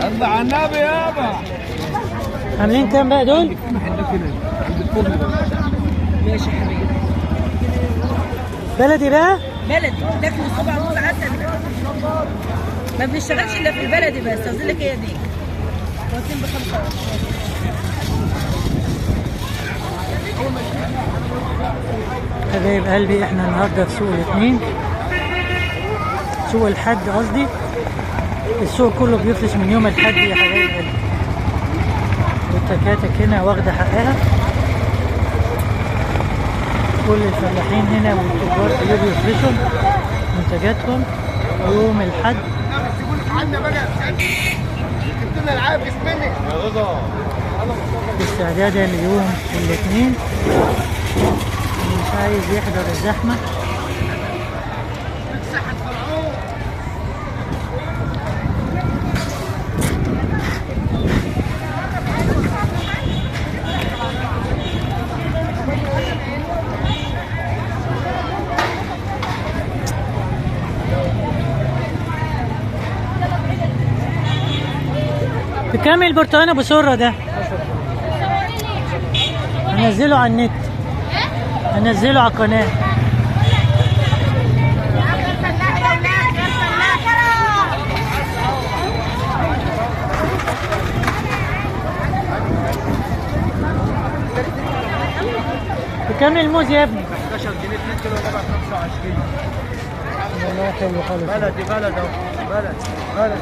الله على النبي يابا. عاملين كام بقى دول؟ ماشي يا حبيبي. بلدي بقى؟ بلدي تاكل الصبع موز عسل. ما بنشتغلش الا في البلدي بس. قصدي لك هي دي. واقفين ب5. حبايب قلبي احنا النهارده في سوق الاثنين، سوق الحد قصدي. السوق كله بيفلس من يوم الحد يا حبايب قلبي، والتكاتك هنا واخده حقها. كل الفلاحين هنا والتجار بيجوا يفرشوا منتجاتهم يوم الحد. استعدادا ليوم الاثنين، مش عايز يحضر الزحمة. بكام البرتقال ابو سره ده؟ هنزله على النت، هنزله على القناه. بكام الموز يا ابني؟ 11 جنيه 2 كيلو ربع 25. والله حلو خالص. بلدي بلد اهو، بلد.